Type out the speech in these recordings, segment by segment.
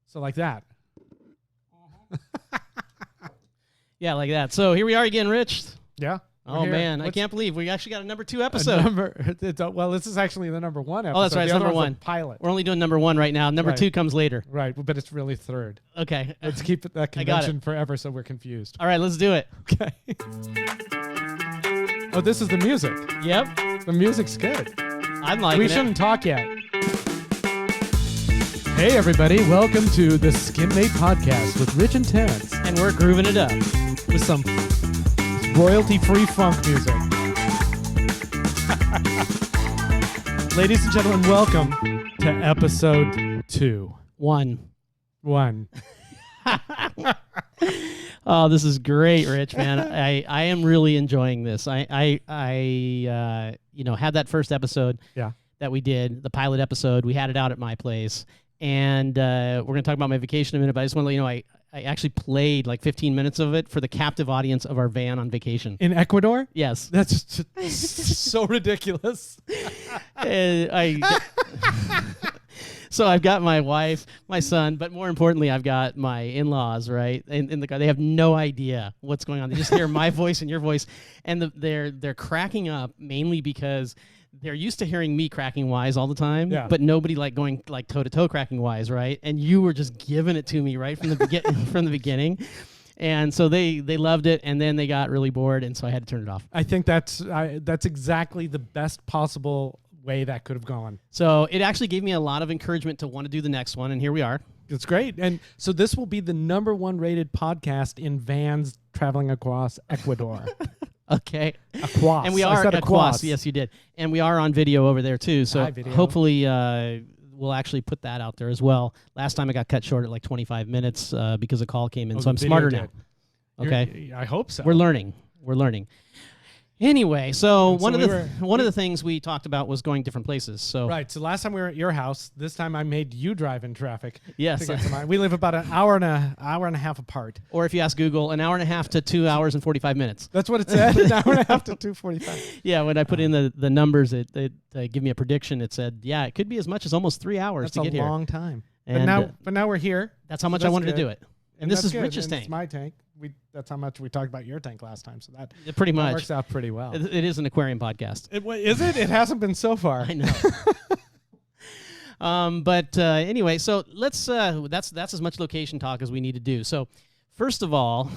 So like that. Yeah, like that. So here we are again, Rich. Yeah. Oh, man. I can't believe we actually got a number 2 episode. Well, this is actually the number 1 episode. Oh, that's right. It's number 1. Pilot. We're only doing number 1 right now. Number 2 comes later. Right, but it's really 3rd. Okay. Let's keep that convention forever so we're confused. All right, let's do it. Okay. Oh, this is the music. Yep. The music's good. I'm liking it. We shouldn't talk yet. Hey, everybody. Welcome to the Skimmate podcast with Rich and Terence. And we're grooving it up with some royalty-free funk music. Ladies and gentlemen, welcome to episode 2. 1. Oh, this is great, Rich, man. I am really enjoying this. I had that first episode that we did, the pilot episode. We had it out at my place. And we're going to talk about my vacation in a minute, but I just want to let you know I actually played like 15 minutes of it for the captive audience of our van on vacation. In Ecuador? Yes. That's so ridiculous. So I've got my wife, my son, but more importantly, I've got my in-laws, right? In the car. They have no idea what's going on. They just hear my voice and your voice, and they're cracking up mainly because they're used to hearing me cracking wise all the time, but nobody like going like toe to toe cracking wise, right? And you were just giving it to me right from the beginning. And so they loved it, and then they got really bored, and so I had to turn it off. I think that's exactly the best possible way that could have gone. So it actually gave me a lot of encouragement to want to do the next one, and here we are. It's great. And so this will be the number 1 rated podcast in vans traveling across Ecuador. Okay. Aquas. And we are Aquas. Yes, you did. And we are on video over there too. So hopefully we'll actually put that out there as well. Last time I got cut short at like 25 minutes because a call came in. So I'm smarter now. Okay. I hope so. We're learning. Anyway, so one of the things we talked about was going different places. So right. So last time we were at your house. This time I made you drive in traffic. Yes. To get to mine. We live about an hour and a half apart. Or if you ask Google, an hour and a half to 2 hours and 45 minutes. That's what it said. An hour and a half to 2:45. Yeah. When I put in the numbers, it give me a prediction. It said, it could be as much as almost 3 hours to get here. That's a long time. And, but now we're here. That's how much I wanted to do it. And this is Rich's tank. It's my tank. That's how much we talked about your tank last time. So that pretty much works out pretty well. It is an aquarium podcast. Is it? It hasn't been so far. I know. But anyway, so let's. That's as much location talk as we need to do. So first of all,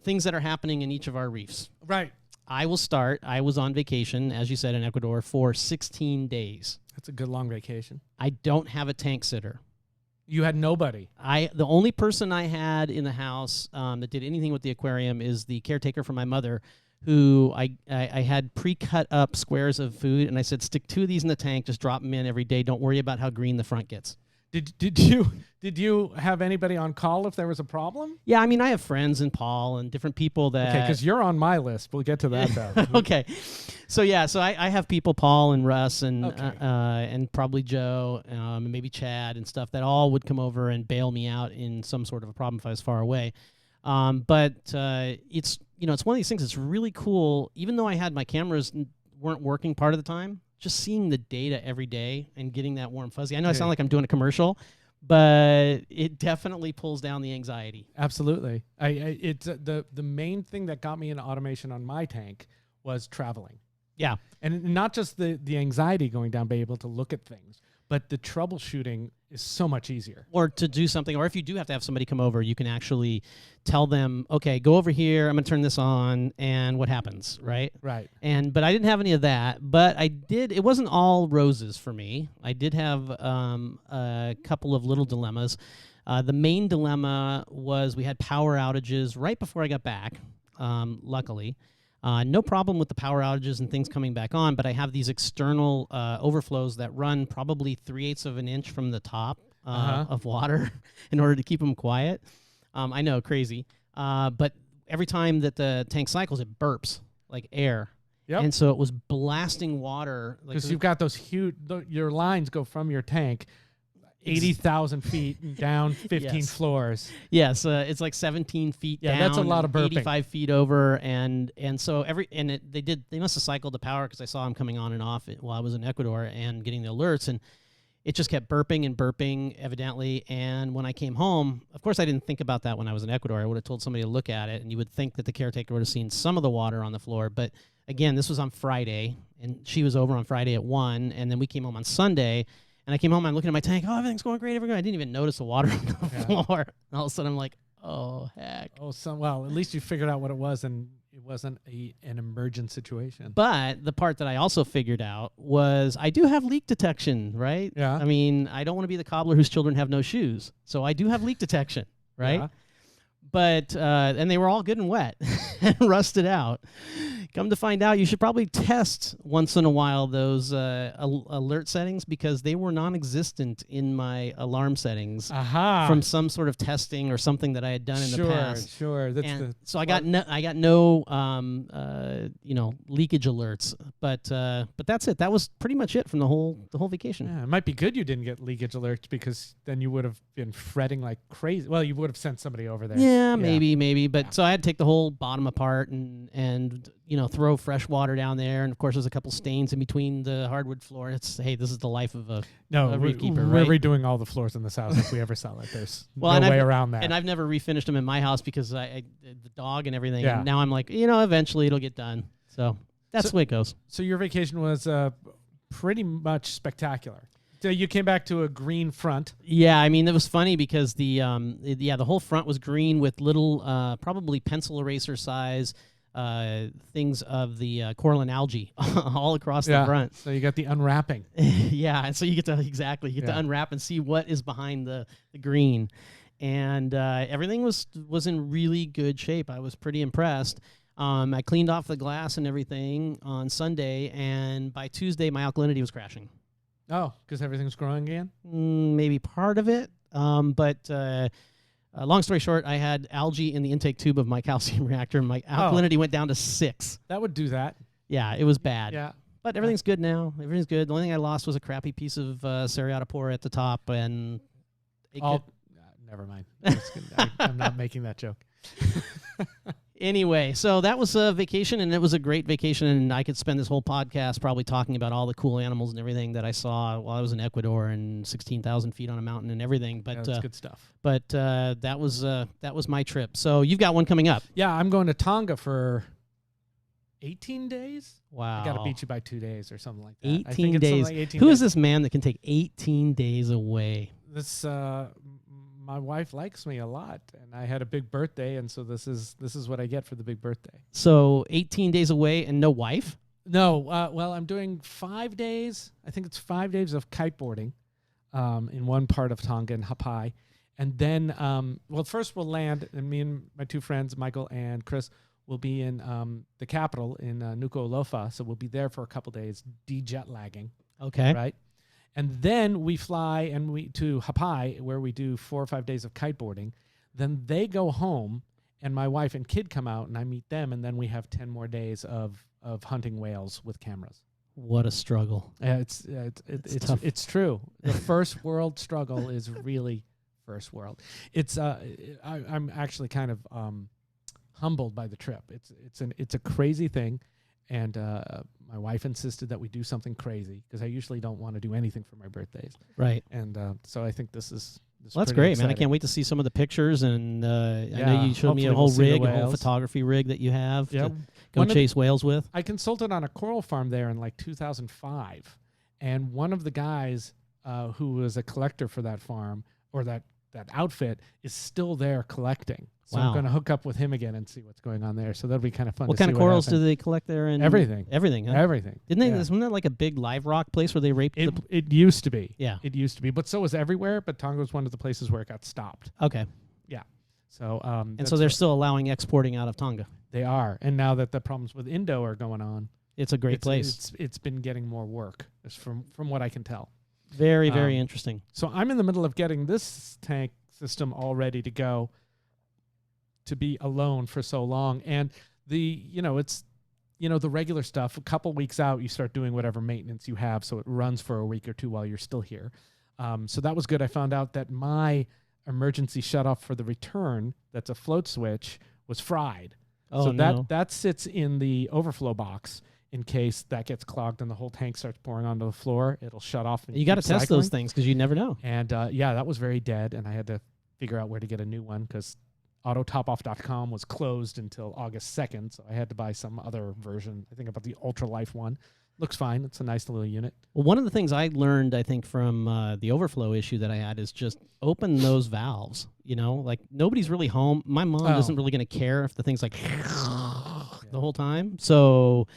things that are happening in each of our reefs. Right. I will start. I was on vacation, as you said, in Ecuador for 16 days. That's a good long vacation. I don't have a tank sitter. You had nobody. The only person I had in the house that did anything with the aquarium is the caretaker for my mother, who I had pre-cut up squares of food, and I said, stick 2 of these in the tank, just drop them in every day. Don't worry about how green the front gets. Did you have anybody on call if there was a problem? Yeah, I mean, I have friends and Paul and different people that... Okay, because you're on my list. We'll get to that, though. Okay. So I have people, Paul and Russ and probably Joe and maybe Chad and stuff that all would come over and bail me out in some sort of a problem if I was far away. But it's one of these things that's really cool. Even though I had my cameras weren't working part of the time, just seeing the data every day and getting that warm fuzzy. I know I sound like I'm doing a commercial, but it definitely pulls down the anxiety. Absolutely. It's the main thing that got me into automation on my tank was traveling. Yeah. And not just the anxiety going down, being able to look at things, but the troubleshooting is so much easier. Or to do something, or if you do have to have somebody come over, you can actually tell them, okay, go over here, I'm going to turn this on, and what happens, right? Right. But I didn't have any of that, but it wasn't all roses for me. I did have a couple of little dilemmas. The main dilemma was we had power outages right before I got back, luckily. No problem with the power outages and things coming back on, but I have these external overflows that run probably 3/8 of an inch from the top of water in order to keep them quiet. I know, crazy. But every time that the tank cycles, it burps like air. Yep. And so it was blasting water. Because you've got those huge, your lines go from your tank 80,000 feet down 15 floors. Yes, it's like 17 feet down. Yeah, that's a lot of burping. 85 feet over, and so they must have cycled the power because I saw them coming on and off while I was in Ecuador and getting the alerts, and it just kept burping and burping, evidently. And when I came home, of course, I didn't think about that when I was in Ecuador. I would have told somebody to look at it, and you would think that the caretaker would have seen some of the water on the floor. But again, this was on Friday, and she was over on Friday at 1, and then we came home on Sunday. And I came home, I'm looking at my tank. Oh, everything's going great. I didn't even notice the water on the floor. And all of a sudden, I'm like, oh, heck. Oh, well, at least you figured out what it was, and it wasn't an emergent situation. But the part that I also figured out was I do have leak detection, right? Yeah. I mean, I don't want to be the cobbler whose children have no shoes. So I do have leak detection, right? Yeah. But, and they were all good and wet and rusted out. Come to find out, you should probably test once in a while those alert settings, because they were non-existent in my alarm settings from some sort of testing or something that I had done in the past. Sure. So I got no leakage alerts, but that's it. That was pretty much it from the whole vacation. Yeah, it might be good you didn't get leakage alerts, because then you would have been fretting like crazy. Well, you would have sent somebody over there. Yeah, maybe. But so I had to take the whole bottom apart and throw fresh water down there. And of course, there's a couple stains in between the hardwood floor. This is the life of a reefkeeper, we're right? redoing all the floors in this house if we ever sell it. There's no and way around that. And I've never refinished them in my house because I the dog and everything. Yeah. And now I'm like, eventually it'll get done. So that's the way it goes. So your vacation was pretty much spectacular. So you came back to a green front. Yeah, I mean, it was funny because the whole front was green with little, probably pencil eraser size things of the coralline algae all across the front. So you got the unwrapping. Yeah, and so you get to unwrap and see what is behind the green, and everything was in really good shape. I was pretty impressed. I cleaned off the glass and everything on Sunday, and by Tuesday my alkalinity was crashing. Oh, because everything's growing again? Maybe part of it. But long story short, I had algae in the intake tube of my calcium reactor. My alkalinity went down to 6. That would do that. Yeah, it was bad. Yeah. But everything's good now. Everything's good. The only thing I lost was a crappy piece of Seriatopora at the top. And never mind. I'm not making that joke. Anyway, so that was a vacation, and it was a great vacation, and I could spend this whole podcast probably talking about all the cool animals and everything that I saw while I was in Ecuador and 16,000 feet on a mountain and everything. But that's good stuff. But that was my trip. So you've got one coming up. Yeah, I'm going to Tonga for 18 days. Wow. I got to beat you by 2 days or something like that. 18 days. Like 18 Who days. is this man that can take 18 days away? This my wife likes me a lot, and I had a big birthday, and so this is what I get for the big birthday. So 18 days away and no wife? No. Well, I'm doing 5 days. I think it's 5 days of kiteboarding in one part of Tonga in Hapai. And then, first we'll land, and me and my 2 friends, Michael and Chris, will be in the capital in Nuku'alofa. So we'll be there for a couple days, de-jet lagging. Okay. Right? And then we fly to Hapai, where we do 4 or 5 days of kiteboarding. Then they go home, and my wife and kid come out, and I meet them, and then we have 10 more days of hunting whales with cameras. What a struggle! It's tough. It's true. The first world struggle is really first world. It's I'm actually kind of humbled by the trip. It's a crazy thing, and my wife insisted that we do something crazy because I usually don't want to do anything for my birthdays. Right. And so I think this is that's great, exciting. man. I can't wait to see some of the pictures. And I know you showed me a whole rig, a whole photography rig that you have to go chase whales with. I consulted on a coral farm there in like 2005. And one of the guys who was a collector for that farm or that outfit is still there collecting. So I'm going to hook up with him again and see what's going on there. So that'll be kind of fun. What kind of corals do they collect there? Everything. Everything. Huh? Everything. Didn't they? Wasn't that like a big live rock place where they raped? It used to be. Yeah. It used to be, but so was everywhere. But Tonga was one of the places where it got stopped. Okay. Yeah. So and so they're still allowing exporting out of Tonga. They are, and now that the problems with Indo are going on, it's a great place. It's been getting more work, from what I can tell. Very very interesting. So I'm in the middle of getting this tank system all ready to go. To be alone for so long, and the regular stuff. A couple weeks out, you start doing whatever maintenance you have, so it runs for a week or two while you're still here. So that was good. I found out that my emergency shutoff for the return, that's a float switch, was fried. Oh, so no. that sits in the overflow box in case that gets clogged and the whole tank starts pouring onto the floor. It'll shut off. And You got to keep test those cycling. things because you never know. And that was very dead, and I had to figure out where to get a new one because autotopoff.com was closed until August 2nd, so I had to buy some other version. I think about the Ultra Life one. Looks fine. It's a nice little unit. Well, one of the things I learned, I think, from the overflow issue that I had is just open those valves. You know, like nobody's really home. My mom isn't really going to care if the thing's like the whole time. So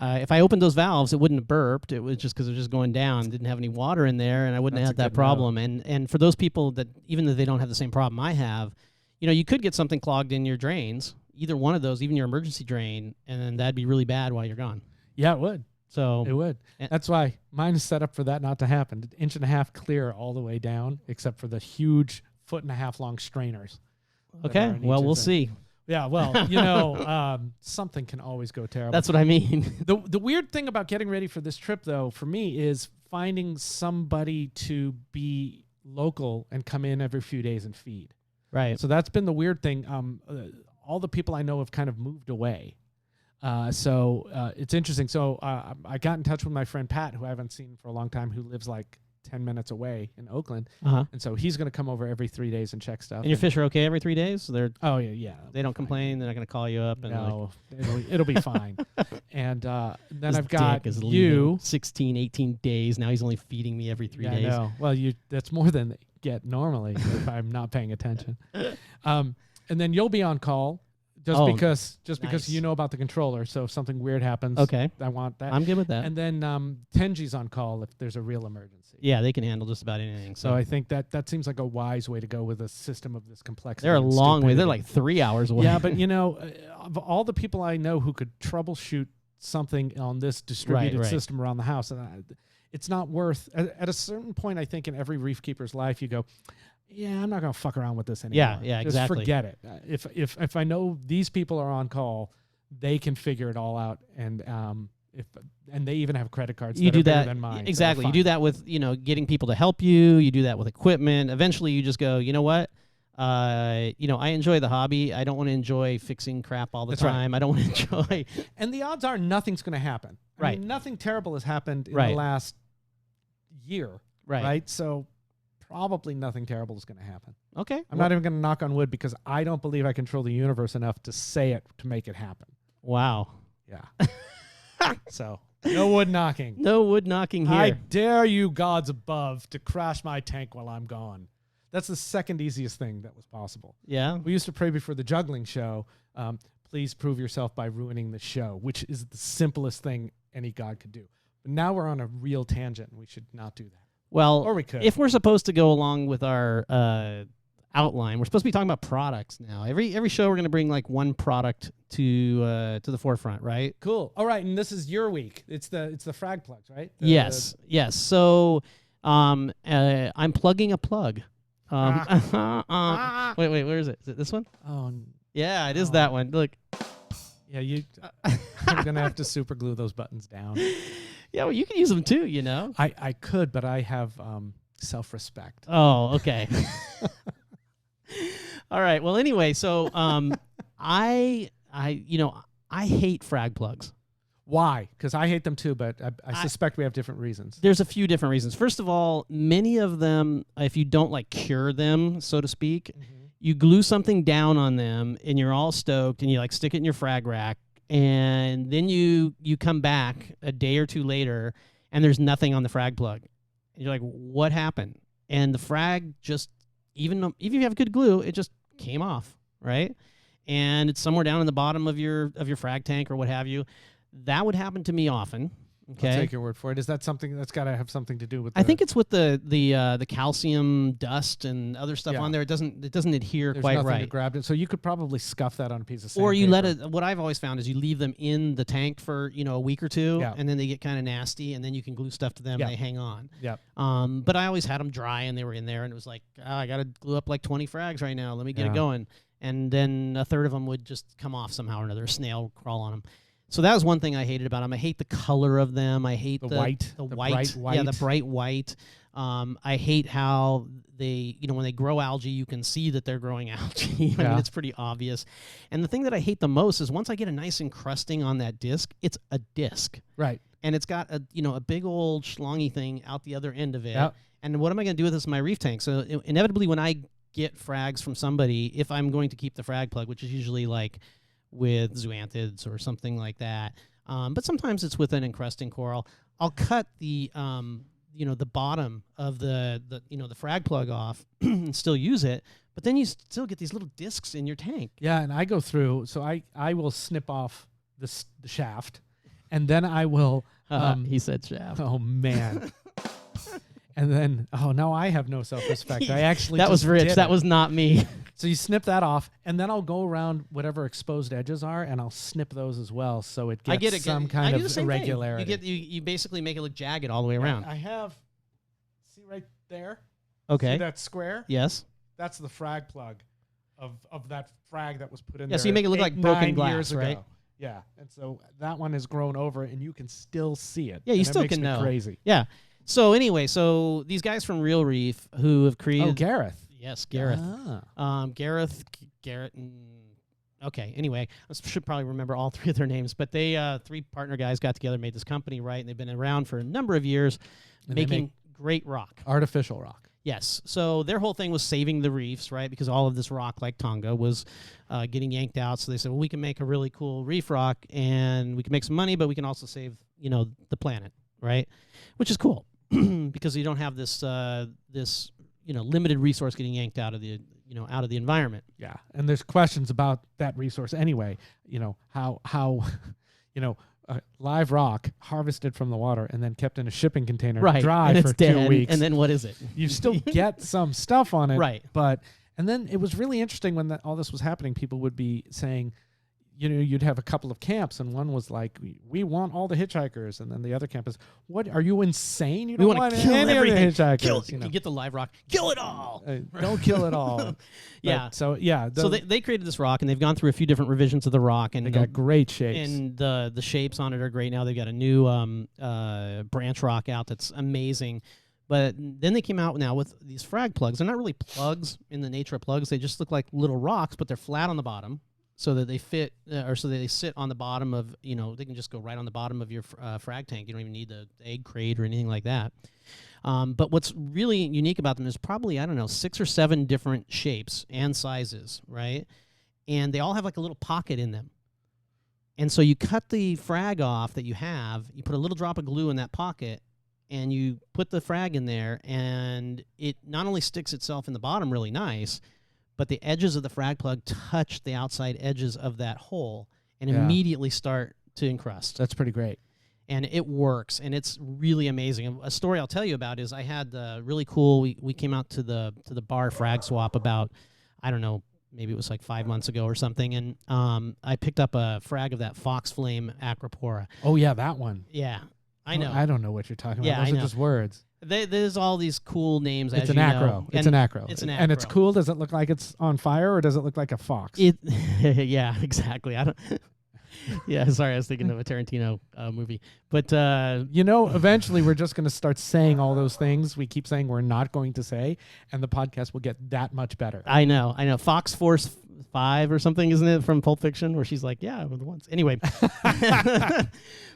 if I opened those valves, it wouldn't have burped. It was just because it was just going down. Didn't have any water in there, and I wouldn't have had that problem. And for those people that, even though they don't have the same problem I have, you know, you could get something clogged in your drains, either one of those, even your emergency drain, and then that'd be really bad while you're gone. Yeah, it would. So It would. That's why mine is set up for that not to happen. 1.5 inches clear all the way down, except for the huge 1.5 foot long strainers. Okay, well, we'll see. Yeah, well, you know, something can always go terrible. That's what I mean. The weird thing about getting ready for this trip, though, for me, is finding somebody to be local and come in every few days and feed. Right. So that's been the weird thing. All the people I know have kind of moved away. So it's interesting. So I got in touch with my friend Pat, who I haven't seen for a long time, who lives like 10 minutes away in Oakland. And so he's going to come over every 3 days and check stuff. And your fish are okay every 3 days? They're yeah. They don't complain. They're not going to call you up and no, it'll be fine. And then I've got is you 16, 18 days. Now he's only feeding me every 3 days. No. Well, that's more than they get normally if I'm not paying attention. And then you'll be on call. Just because you know about the controller, so if something weird happens, okay, I want that. I'm good with that. And then Tenji's on call if there's a real emergency. Yeah, they can handle just about anything. So I think that seems like a wise way to go with a system of this complexity. They're a long way. They're stupidity. like 3 hours away. Yeah, but you know, of all the people I know who could troubleshoot something on this distributed system around the house, and it's not worth. At a certain point, I think in every reef keeper's life, you go, yeah, I'm not gonna fuck around with this anymore. Yeah, Just exactly. forget it. If I know these people are on call, they can figure it all out, and they even have credit cards. You that do are bigger that than mine. exactly. You do that with getting people to help you. You do that with equipment. Eventually, you just go, you know what? I enjoy the hobby. I don't want to enjoy fixing crap all the time. I don't want to enjoy. And the odds are nothing's going to happen. I mean, nothing terrible has happened in the last year. Right. So probably nothing terrible is going to happen. Okay. I'm not even going to knock on wood because I don't believe I control the universe enough to say it to make it happen. Wow. Yeah. So no wood knocking. No wood knocking here. I dare you, gods above, to crash my tank while I'm gone. That's the second easiest thing that was possible. Yeah. We used to pray before the juggling show, please prove yourself by ruining the show, which is the simplest thing any god could do. But now we're on a real tangent, and we should not do that. Well, or we could. If we're supposed to go along with our outline, we're supposed to be talking about products now. Every show we're going to bring like one product to the forefront, right? Cool. All right, and this is your week. It's the frag plugs, right? Yes. So I'm plugging a plug. Wait, where is it? Is it this one? Oh, yeah, it is that one. Look. Yeah, I'm gonna have to super glue those buttons down. Yeah, well, you can use them too, you know. I could, but I have self-respect. Oh, okay. All right. Well, anyway, so I hate frag plugs. Why? Because I hate them too, but I suspect we have different reasons. There's a few different reasons. First of all, many of them, if you don't like cure them, so to speak, you glue something down on them and you're all stoked and you like stick it in your frag rack, and then you come back a day or two later and there's nothing on the frag plug. And you're like, what happened? And the frag just, even if you have good glue, it just came off, right? And it's somewhere down in the bottom of your frag tank or what have you. That would happen to me often. Okay, I'll take your word for it. Is that something that's got to have something to do with? I think it's with the calcium dust and other stuff on there. It doesn't adhere There's quite nothing right. to grab it, so you could probably scuff that on a piece of sandpaper. Or you let it. What I've always found is you leave them in the tank for a week or two, and then they get kind of nasty, and then you can glue stuff to them and they hang on. Yeah. But I always had them dry and they were in there, and it was like, I got to glue up like 20 frags right now. Let me get it going. And then a third of them would just come off somehow or another. A snail would crawl on them. So that was one thing I hated about them. I hate the color of them. I hate the white. the The white. bright white. Yeah, the bright white. I hate how they, when they grow algae, you can see that they're growing algae. I mean, it's pretty obvious. And the thing that I hate the most is once I get a nice encrusting on that disc, it's a disc. Right. And it's got a big old schlongy thing out the other end of it. Yep. And what am I going to do with this in my reef tank? So inevitably when I get frags from somebody, if I'm going to keep the frag plug, which is usually like with zoanthids or something like that, but sometimes it's with an encrusting coral, I'll cut the the bottom of the frag plug off and still use it, but then you still get these little discs in your tank. Yeah, and I go through, so I will snip off the shaft, and then I will... he said shaft. Oh, man. And then, now I have no self-respect. I actually That was Rich. That was not me. So you snip that off, and then I'll go around whatever exposed edges are, and I'll snip those as well, so it gets some kind of irregularity. You basically make it look jagged all the way around. I have, see right there? Okay. See that square? Yes. That's the frag plug of that frag that was put in there. Yeah, so you make it look like broken glass, right? Ago. Yeah, and so that one has grown over, and you can still see it. Yeah, you and still it makes can me know. Crazy. Yeah. So anyway, these guys from Real Reef who have created... Oh, Gareth. Yes, Gareth. Ah. Garrett, okay, anyway, I should probably remember all three of their names, but they, three partner guys got together, made this company, right, and they've been around for a number of years, making great rock. Artificial rock. Yes, so their whole thing was saving the reefs, right, because all of this rock, like Tonga, was getting yanked out, so they said, well, we can make a really cool reef rock, and we can make some money, but we can also save, the planet, right, which is cool, because you don't have this limited resource getting yanked out of the environment. Yeah, and there's questions about that resource anyway. How live rock harvested from the water and then kept in a shipping container dry and for it's dead, 2 weeks. And then what is it? You still get some stuff on it, right? And then it was really interesting when all this was happening. People would be saying, you'd have a couple of camps, and one was like, we want all the hitchhikers, and then the other camp is, what, are you insane? You don't want kill any everything. of the hitchhikers. You get the live rock, kill it all. Don't kill it all. Yeah. So they created this rock, and they've gone through a few different revisions of the rock, and they got great shapes. And the shapes on it are great now. They've got a new branch rock out that's amazing. But then they came out now with these frag plugs. They're not really plugs in the nature of plugs. They just look like little rocks, but they're flat on the bottom, so that they fit, or so that they sit on the bottom of, they can just go right on the bottom of your frag tank. You don't even need the egg crate or anything like that. But what's really unique about them is probably, 6 or 7 different shapes and sizes, right? And they all have like a little pocket in them. And so you cut the frag off that you have, you put a little drop of glue in that pocket, and you put the frag in there, and it not only sticks itself in the bottom really nice, but the edges of the frag plug touch the outside edges of that hole and immediately start to encrust. That's pretty great. And it works, and it's really amazing. A story I'll tell you about is I had really cool, we came out to the bar frag swap about, maybe it was like 5 months ago or something, and I picked up a frag of that fox flame acropora. Oh, yeah, that one. Yeah, I know. I don't know what you're talking about. Yeah, Those are just words. There's all these cool names. It's as an acro. It's an acro. It's an acro. And it's cool. Does it look like it's on fire, or does it look like a fox? Yeah, exactly. Yeah, sorry, I was thinking of a Tarantino movie. But eventually we're just going to start saying all those things we keep saying we're not going to say, and the podcast will get that much better. I know. Fox Force 5 or something, isn't it, from Pulp Fiction, where she's like, yeah, we're the ones. Anyway.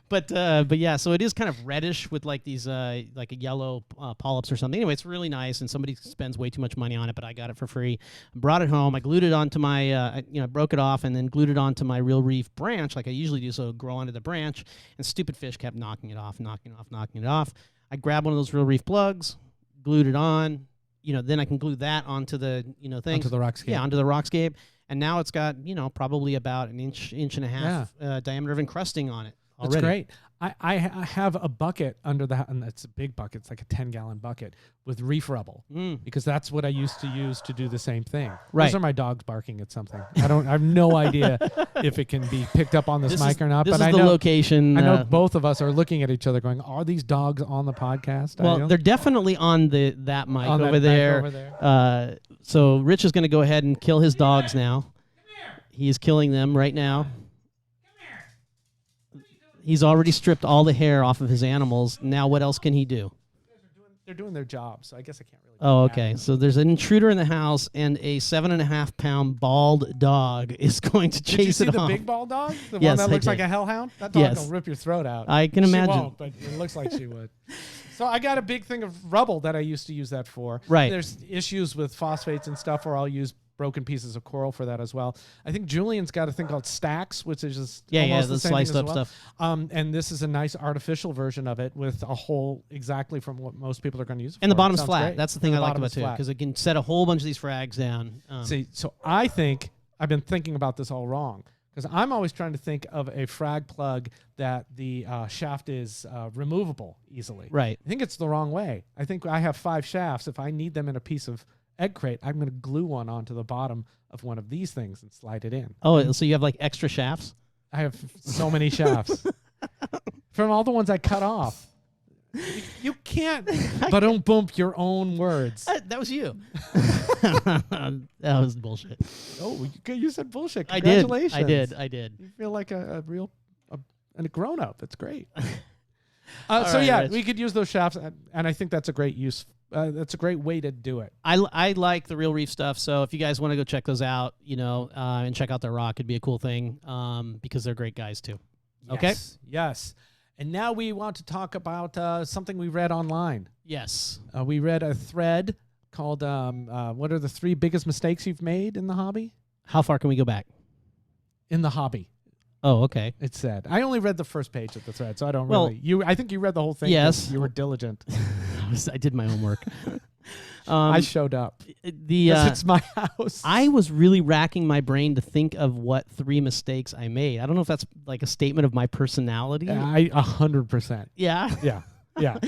But yeah, so it is kind of reddish with like these like a yellow polyps or something. Anyway, it's really nice, and somebody spends way too much money on it, but I got it for free. Brought it home. I glued it onto my, I broke it off and then glued it onto my Real Reef branch like I usually do, so it would grow onto the branch. And stupid fish kept knocking it off. I grabbed one of those Real Reef plugs, glued it on. Then I can glue that onto the things. Onto the rockscape. Yeah, onto the rockscape. And now it's got probably about an inch and a half diameter of encrusting on it. That's great. I have a bucket under the house, and it's a big bucket. It's like a 10-gallon bucket with reef rubble, because that's what I used to use to do the same thing. Right. Those are my dogs barking at something. I have no idea if it can be picked up on this mic or not. This but is the location. I know both of us are looking at each other going, are these dogs on the podcast? Well, they're definitely on that mic over there. So Rich is going to go ahead and kill his dogs now. He is killing them right now. He's already stripped all the hair off of his animals. Now what else can he do? they're doing their job, so I guess I can't really. Oh, be mad. okay. So there's an intruder in the house, and a 7.5-pound bald dog is going to Did you chase see it the off. big bald dog? The Yes, one that I looks like did. a hellhound? That dog Yes. will rip your throat out. I can imagine. She won't, but it looks like she would. So I got a big thing of rubble that I used to use that for. Right. There's issues with phosphates and stuff where I'll use broken pieces of coral for that as well. I think Julian's got a thing called stacks, which is just almost the the same sliced thing up as well. stuff. And this is a nice artificial version of it with a hole exactly from what most people are going to use it And the for. bottom's Sounds flat. great. That's the thing And I like bottom about is it too, flat. because it can set a whole bunch of these frags down. See, so I think I've been thinking about this all wrong because I'm always trying to think of a frag plug that the shaft is removable easily. Right. I think it's the wrong way. I think I have 5 shafts. If I need them in a piece of egg crate, I'm going to glue one onto the bottom of one of these things and slide it in. Oh, so you have like extra shafts? I have so many shafts from all the ones I cut off. You can't bump your own words. That was you. That was bullshit. Oh, you said bullshit. I did. Congratulations. I did. You feel like a real a grown up. That's great. All So right, yeah, Rich. we could use those shafts, and I think that's a great use. That's a great way to do it. I like the Real Reef stuff, so if you guys want to go check those out, and check out their rock, it'd be a cool thing because they're great guys too. Okay? Yes. Yes. And now we want to talk about something we read online. Yes. We read a thread called "What are the 3 biggest mistakes you've made in the hobby?" How far can we go back? In the hobby, Oh, okay. it said. I only read the first page of the thread, so I don't Well, really. I think you read the whole thing. yes. You were diligent. I did my homework. I showed up. The 'Cause it's my house. I was really racking my brain to think of what 3 mistakes I made. I don't know if that's like a statement of my personality. 100%. Yeah. Yeah. Yeah.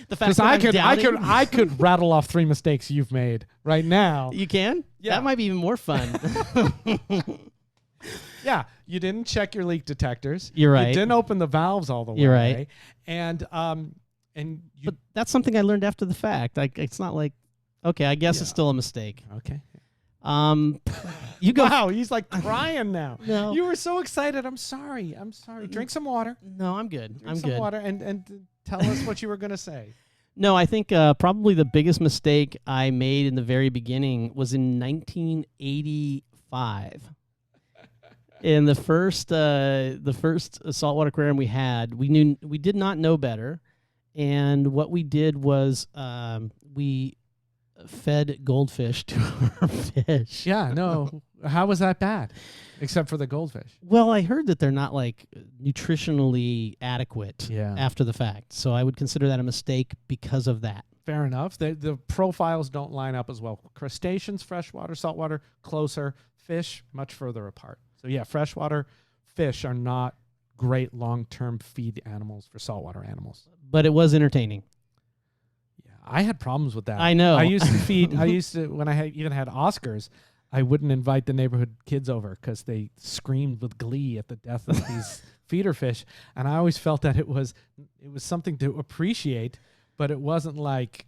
The fact Because that I could rattle off 3 mistakes you've made right now. You can? Yeah. That might be even more fun. Yeah, you didn't check your leak detectors. You're right. You didn't open the valves all the way. You're right. And you But that's something I learned after the fact. It's not like, okay, I guess it's still a mistake. okay. You go. Wow, he's like crying now. No. You were so excited. I'm sorry. Drink some water. No, I'm good. Drink I'm some good. water and tell us what you were going to say. No, I think probably the biggest mistake I made in the very beginning was in 1985. In the first saltwater aquarium we had, we did not know better, and what we did was we fed goldfish to our fish. Yeah, no. How was that bad? Except for the goldfish. Well, I heard that they're not like nutritionally adequate Yeah. after the fact, so I would consider that a mistake because of that. Fair enough. The profiles don't line up as well. Crustaceans, freshwater, saltwater, closer. Fish, much further apart. So yeah, freshwater fish are not great long-term feed animals for saltwater animals. But it was entertaining. Yeah, I had problems with that. I know. I used to when I even had Oscars, I wouldn't invite the neighborhood kids over because they screamed with glee at the death of these feeder fish, and I always felt that it was something to appreciate, but it wasn't like,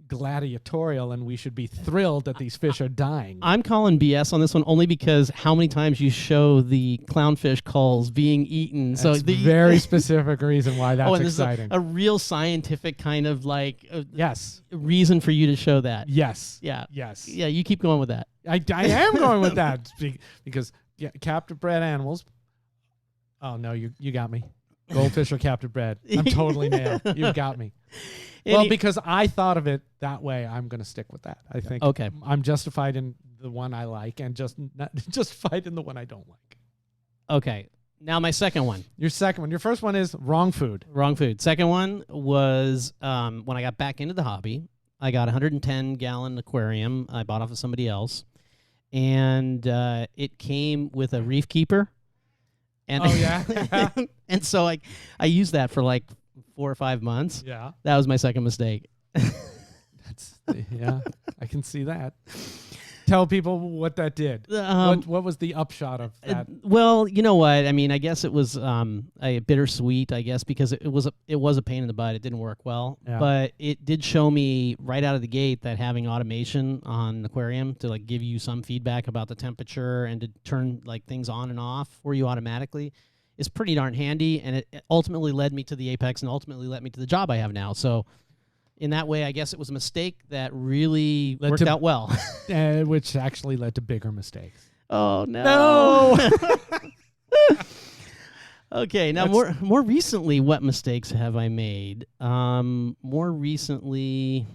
gladiatorial, and we should be thrilled that these fish are dying. I'm calling BS on this one only because how many times you show the clownfish culls being eaten. That's So very specific reason why that's and this is exciting. a real scientific kind of like Yes. reason for you to show that. Yes. Yeah. Yes. Yeah, you keep going with that. I am going with that because captive bred animals. Oh no, you got me. Goldfish are captive bred. I'm totally nailed. You got me. Well, because I thought of it that way, I'm going to stick with that. I think Okay. I'm justified in the one I like and just not justified in the one I don't like. Okay. Now my second one. Your second one. Your first one is wrong food. Wrong food. Second one was when I got back into the hobby. I got a 110-gallon aquarium I bought off of somebody else, and it came with a reef keeper. And Oh, yeah? and so I used that for like 4 or 5 months. Yeah. That was my second mistake. Yeah, I can see that. Tell people what that did. What was the upshot of that? Well, you know what? I mean, I guess it was a bittersweet, I guess, because it was a pain in the butt. It didn't work well, Yeah. but it did show me right out of the gate that having automation on an aquarium to like give you some feedback about the temperature and to turn like things on and off for you automatically is pretty darn handy, and it ultimately led me to the Apex and ultimately led me to the job I have now. So in that way, I guess it was a mistake that really worked out well. Which actually led to bigger mistakes. Oh, no. No! Okay, now more recently, what mistakes have I made? More recently,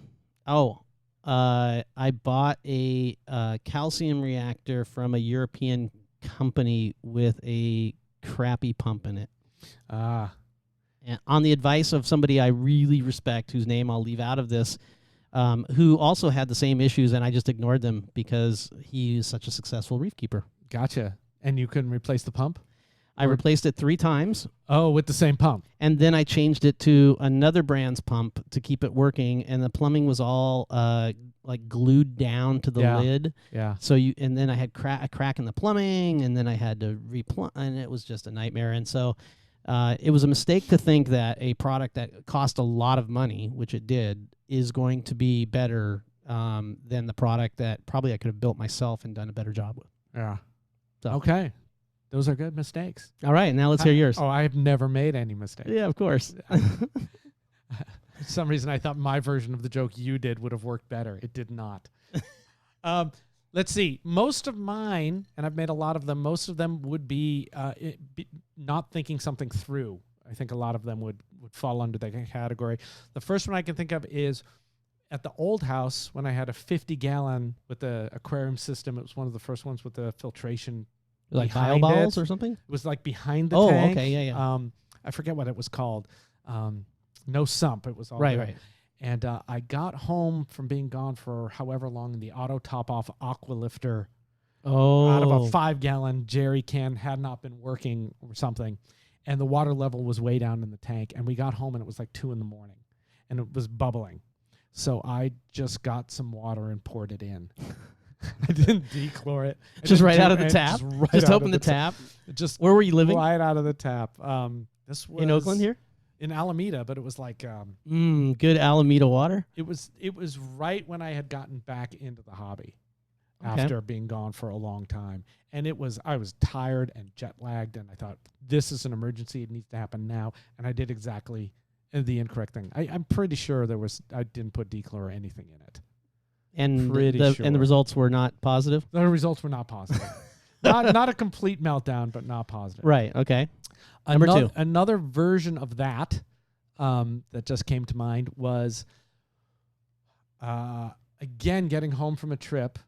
I bought a calcium reactor from a European company with a crappy pump in it. Ah. And on the advice of somebody I really respect, whose name I'll leave out of this, who also had the same issues, and I just ignored them because he is such a successful reef keeper. Gotcha. And you couldn't replace the pump? I replaced it 3 times. Oh, with the same pump. And then I changed it to another brand's pump to keep it working, and the plumbing was all like glued down to the lid. Yeah. So and then I had a crack in the plumbing, and then I had to replumb, and it was just a nightmare. And so it was a mistake to think that a product that cost a lot of money, which it did, is going to be better than the product that probably I could have built myself and done a better job with. Yeah. So. Okay. Those are good mistakes. All right, now let's hear yours. Oh, I have never made any mistakes. Yeah, of course. For some reason, I thought my version of the joke you did would have worked better. It did not. Let's see. Most of mine, and I've made a lot of them, most of them would be not thinking something through. I think a lot of them would fall under that category. The first one I can think of is at the old house when I had a 50-gallon with the aquarium system. It was one of the first ones with the filtration. Like bio-balls or something? It was like behind the tank. Oh, okay, yeah. I forget what it was called. No sump. It was all right, there. right. And I got home from being gone for however long, and the auto top-off aqua lifter out of a 5-gallon jerry can had not been working or something, and the water level was way down in the tank. And we got home, and it was like 2 a.m, and it was bubbling. So I just got some water and poured it in. I didn't dechlor it. Just right out of the tap? Just open the tap? Just where were you living? Right out of the tap. This was in Oakland here? In Alameda, but it was like good Alameda water. It was right when I had gotten back into the hobby after being gone for a long time. And I was tired and jet lagged, and I thought, this is an emergency, it needs to happen now. And I did exactly the incorrect thing. I'm pretty sure I didn't put dechlor or anything in it. And the results were not positive? The results were not positive. not a complete meltdown, but not positive. Right, okay. Number 2. Another version of that that just came to mind was, again, getting home from a trip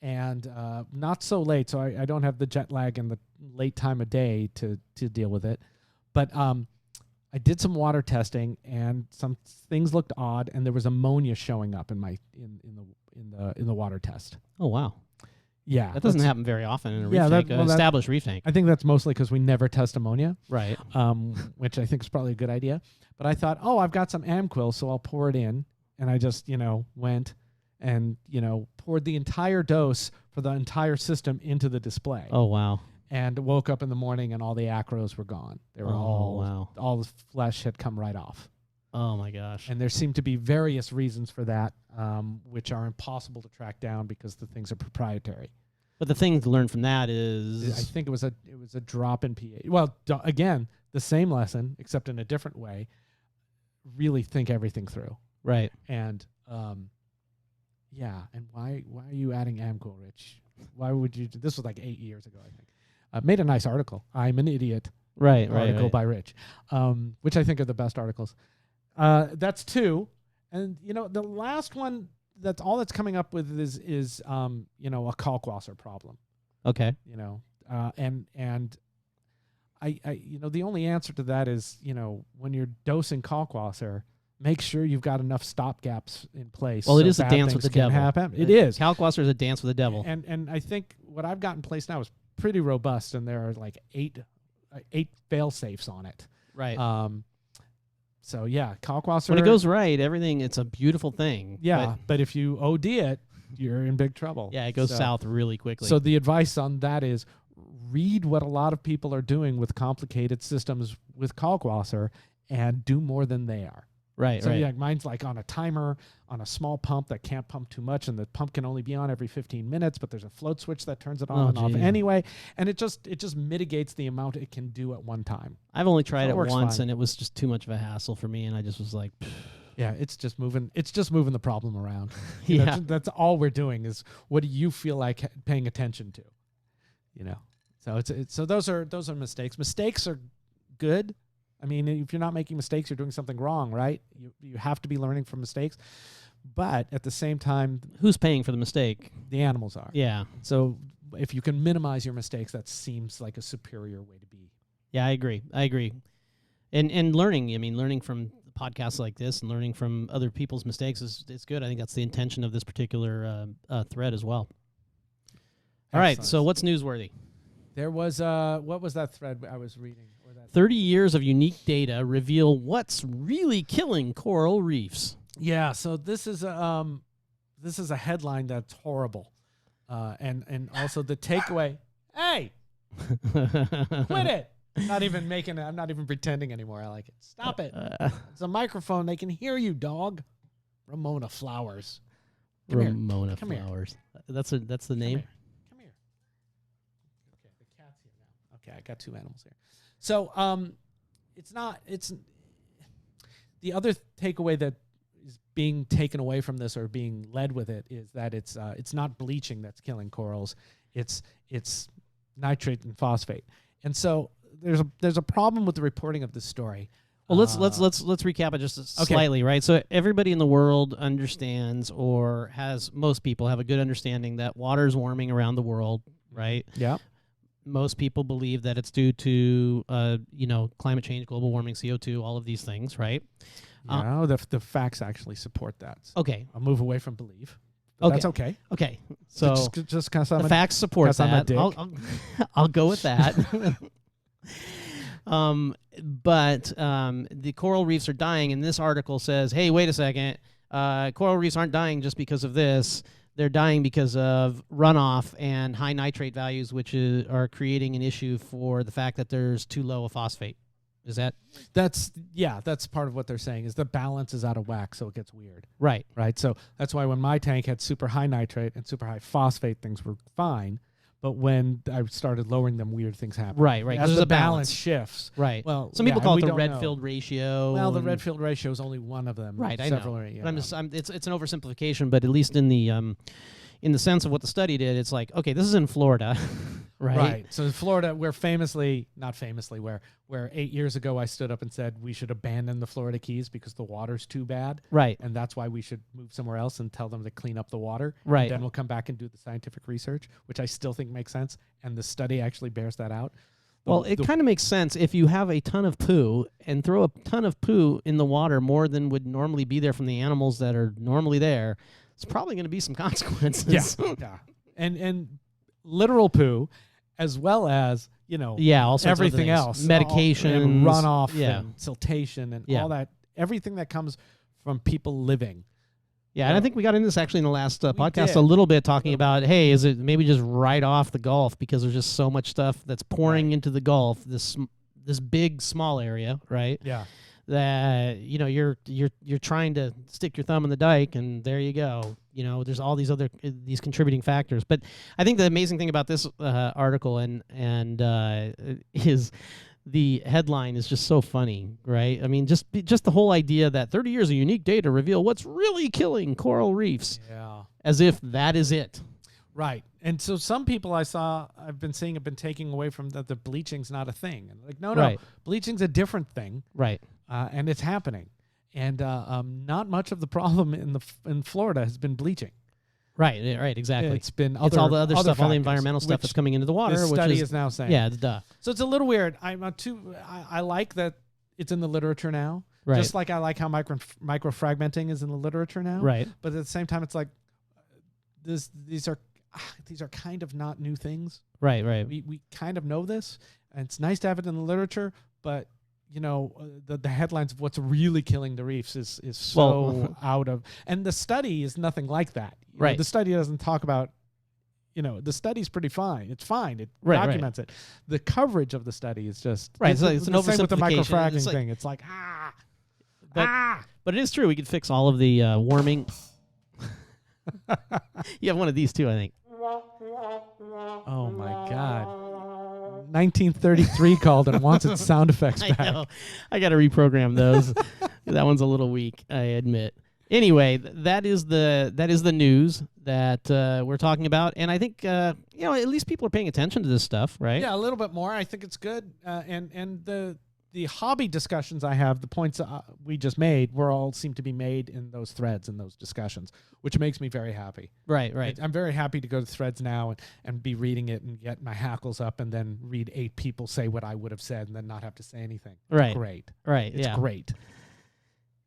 and not so late, so I don't have the jet lag and the late time of day to deal with it. But I did some water testing, and some things looked odd, and there was ammonia showing up in the water test. Oh wow! Yeah, that doesn't happen very often in a reef tank, established reef tank. I think that's mostly because we never test ammonia, right? Which I think is probably a good idea. But I thought, I've got some Amquil, so I'll pour it in, and I just went and poured the entire dose for the entire system into the display. Oh wow! And woke up in the morning and all the acros were gone. They were all the flesh had come right off. Oh my gosh. And there seem to be various reasons for that, which are impossible to track down because the things are proprietary. But the thing to learn from that is, I think it was a drop in pH. Well, again, the same lesson except in a different way. Really think everything through. Right. And and why are you adding Amquil, Rich? Why would you do this? Was like 8 years ago, I think. Made a nice article. I'm an idiot. Right. Article by Rich, which I think are the best articles. That's 2, and the last one. That's all that's coming up with is a Kalkwasser problem. Okay. And I the only answer to that is when you're dosing Kalkwasser, make sure you've got enough stopgaps in place. Well, it is a dance with the devil. It is. Kalkwasser is a dance with the devil. And I think what I've got in place now is pretty robust, and there are like 8 fail safes on it. Right. So yeah, Kalkwasser. When it goes right, it's a beautiful thing. Yeah, but if you OD it, you're in big trouble. Yeah, it goes south really quickly. So the advice on that is read what a lot of people are doing with complicated systems with Kalkwasser and do more than they are. Right, So right. yeah, mine's like on a timer on a small pump that can't pump too much, and the pump can only be on every 15 minutes, but there's a float switch that turns it on and off geez. anyway, and it just mitigates the amount it can do at one time. I've only tried it works once, fine. and it was just too much of a hassle for me, and I just was like, Yeah, it's just moving the problem around. You know, yeah. that's all we're doing is what do you feel like paying attention to? You know. So so those are mistakes. Mistakes are good. I mean, if you're not making mistakes, you're doing something wrong, right? You have to be learning from mistakes. But at the same time, Who's paying for the mistake? the animals are. Yeah. So if you can minimize your mistakes, that seems like a superior way to be. Yeah, I agree. And learning, I mean, learning from podcasts like this and learning from other people's mistakes is good. I think that's the intention of this particular thread as well. All right, Excellent. so what's newsworthy? There was what was that thread I was reading? Or that 30 years of unique data reveal what's really killing coral reefs. Yeah, so this is a headline that's horrible, and also the takeaway. Hey, quit it! I'm not even pretending anymore. I like it. Stop it! It's a microphone. They can hear you, dog. Ramona Flowers. Come here. Ramona Come here. Flowers. That's the name. Come here. Okay, the cat's here now. Okay, I got two animals here. So, it's the other takeaway that is being taken away from this or being led with it is that it's not bleaching that's killing corals. It's nitrate and phosphate. And so there's a problem with the reporting of this story. Well, let's recap it just slightly, right? So everybody in the world understands, or most people have a good understanding that water's warming around the world, right? Yeah. Most people believe that it's due to climate change, global warming, CO2, all of these things, right? No, the facts actually support that. Okay. I'll move away from belief. But Okay. That's okay. Okay. So just kind of the facts support that. I'll go with that. But the coral reefs are dying, and this article says, hey, wait a second. Coral reefs aren't dying just because of this. They're dying because of runoff and high nitrate values, which are creating an issue for the fact that there's too low a phosphate. Is that? That's part of what they're saying is the balance is out of whack, so it gets weird. Right. Right. So that's why when my tank had super high nitrate and super high phosphate, things were fine. But when I started lowering them, weird things happened. Right. As There's the a balance shifts. Right. Well, some people call it the don't know. Redfield ratio. Well, the Redfield ratio is only one of them. Right. I Several know. are, But it's an oversimplification. But at least in the sense of what the study did, it's like, okay, this is in Florida, right? Right. So in Florida, where 8 years ago I stood up and said we should abandon the Florida Keys because the water's too bad. Right. And that's why we should move somewhere else and tell them to clean up the water. Right. And then we'll come back and do the scientific research, which I still think makes sense. And the study actually bears that out. Well, it kind of makes sense if you have a ton of poo and throw a ton of poo in the water, more than would normally be there from the animals that are normally there. It's probably going to be some consequences. Yeah. And literal poo, as well as, all sorts everything of else. Medications. And runoff Yeah. and siltation and Yeah. all that. Everything that comes from people living. Yeah, and I think we got into this actually in the last podcast did. a little bit, talking about, hey, is it maybe just right off the Gulf because there's just so much stuff that's pouring into the Gulf, this big small area, right? Yeah. That you're trying to stick your thumb in the dike, and there you go. There's all these other these contributing factors. But I think the amazing thing about this article and is the headline is just so funny, right? I mean, just the whole idea that 30 years of unique data reveal what's really killing coral reefs. Yeah. As if that is it. Right. And so some people I've been seeing have been taking away from that the bleaching's not a thing. And like, no, Right. bleaching's a different thing. Right. And it's happening. And not much of the problem in Florida has been bleaching. Right, exactly. It's been It's all the other stuff, all the factors, environmental stuff which that's coming into the water. this which study is now saying. Yeah, duh. So it's a little weird. I like that it's in the literature now. Right. Just like I like how microfragmenting is in the literature now. Right. But at the same time, it's like these are kind of not new things. Right. We kind of know this, and it's nice to have it in the literature, but the headlines of what's really killing the reefs is so out of, and the study is nothing like that. Right. The study doesn't talk about, the study's pretty fine. It's fine. It Right, documents it. The coverage of the study is just Right. It's It's an the same with the oversimplification. microfragging It's like- thing. It's like But it is true. We could fix all of the warming. You have one of these too, I think. Oh my God. 1933 called and wants its sound effects back. I know. I got to reprogram those. That one's a little weak, I admit. Anyway, that is the news that we're talking about, and I think at least people are paying attention to this stuff, right? Yeah, a little bit more. I think it's good, and the hobby discussions I have, the points we just made, were all seem to be made in those threads and those discussions, which makes me very happy. Right. I'm very happy to go to threads now and be reading it and get my hackles up and then read 8 people say what I would have said and then not have to say anything. Right. It's great. Right. It's great.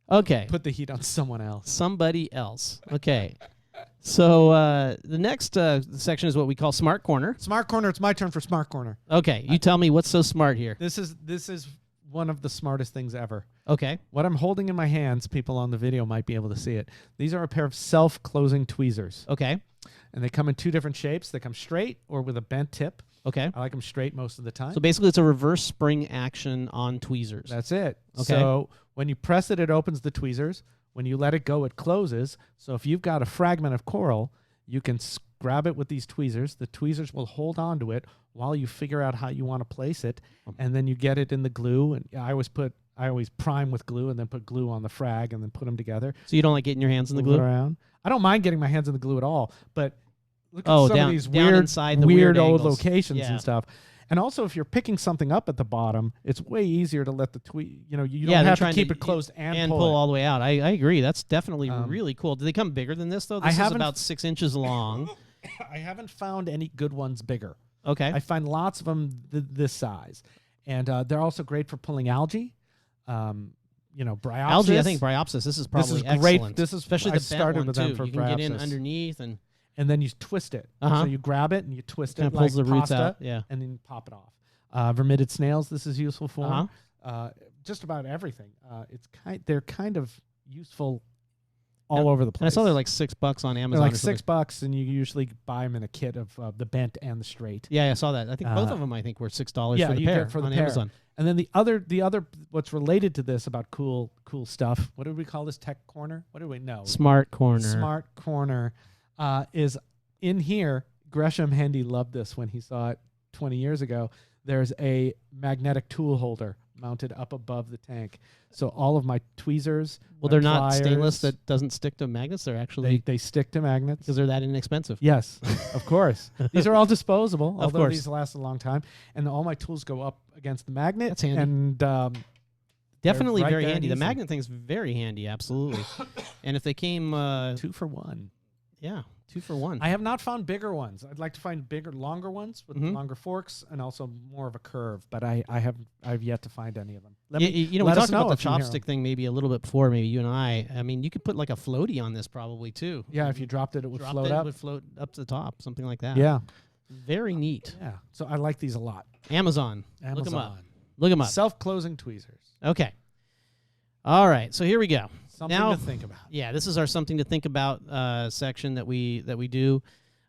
Okay. Put the heat on someone else. Somebody else. Okay. So the next section is what we call Smart Corner. Smart Corner. It's my turn for Smart Corner. Okay. You tell me what's so smart here. This is one of the smartest things ever. Okay. What I'm holding in my hands, people on the video might be able to see it. These are a pair of self-closing tweezers. Okay. And they come in 2 different shapes. They come straight or with a bent tip. Okay. I like them straight most of the time. So basically it's a reverse spring action on tweezers. That's it. Okay. So when you press it, it opens the tweezers. When you let it go, it closes. So if you've got a fragment of coral, you can grab it with these tweezers. The tweezers will hold on to it while you figure out how you want to place it. And then you get it in the glue. And I always prime with glue and then put glue on the frag and then put them together. So you don't like getting your hands in the Move it glue? around. I don't mind getting my hands in the glue at all, but look at some down, of these down weird, inside the weird old angles. locations Yeah. and stuff. And also, if you're picking something up at the bottom, it's way easier to let the you don't they're have to trying keep it closed and pull pull it. all the way out. I agree. That's definitely really cool. Do they come bigger than this, though? This is haven't- about 6 inches long. I haven't found any good ones bigger. Okay. I find lots of them this size. And they're also great for pulling algae. Bryopsis. Algae, I think Bryopsis. This is probably this is great. excellent. This is especially I the bent started one with too. them for You can get in Bryopsis. underneath and And then you twist it. Uh-huh. So you grab it and you twist kind it of pulls like the roots pasta, out. Yeah. and then you pop it off. Vermitid snails, this is useful for. Uh-huh. Just about everything. They're kind of useful all over the And I place. saw they're like $6 on Amazon. They're like or something. $6, and you usually buy them in a kit of the bent and the straight. Yeah, I saw that. I think both of them. I think were $6 yeah, for the you pair get for the on pair. Amazon. And then the other what's related to this about cool stuff. What did we call this? Tech corner? What do we know? Smart Corner. Smart corner is in here. Gresham Handy loved this when he saw it 20 years ago. There's a magnetic tool holder mounted up above the tank. So all of my tweezers. Well, my they're not pliers, stainless that doesn't stick to magnets. They're actually they stick to magnets. because they're that inexpensive. Yes, of course. These are all disposable, Of although course. these last a long time. And all my tools go up against the magnet. That's handy. And Definitely right very there and handy. The easy. magnet thing's very handy, absolutely. And if they came, 2 for 1. yeah, 2 for 1. I have not found bigger ones. I'd like to find bigger, longer ones with Mhm. longer forks and also more of a curve. But I've yet to find any of them. Let Y- me- you know, we let us talked about know the if you hear 'em. chopstick thing maybe a little bit before, maybe you and I. I mean, you could put like a floaty on this probably too. Yeah, if you dropped it, it would Dropped float it, up. It would float up to the top, something like that. Yeah, Very neat. yeah. So I like these a lot. Amazon. Amazon. Look them up. Look them up. Self-closing tweezers. Okay. All right. So here we go. Something Now- to think about. Yeah, this is our something to think about section that we do,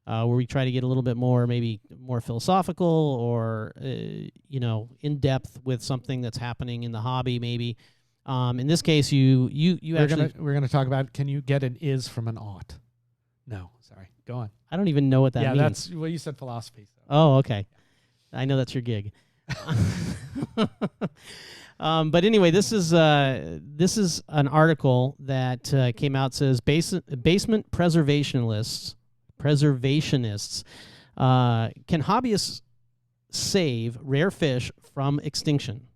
where we try to get a little bit more, maybe more philosophical or in depth with something that's happening in the hobby. Maybe in this case, you We're gonna talk about. Can you get an is from an ought? No, sorry. Go on. I don't even know what that yeah, means. that's well. You said philosophy. So. Oh, okay. I know that's your gig. But anyway, this is an article that came out. Says basement preservationists can hobbyists save rare fish from extinction?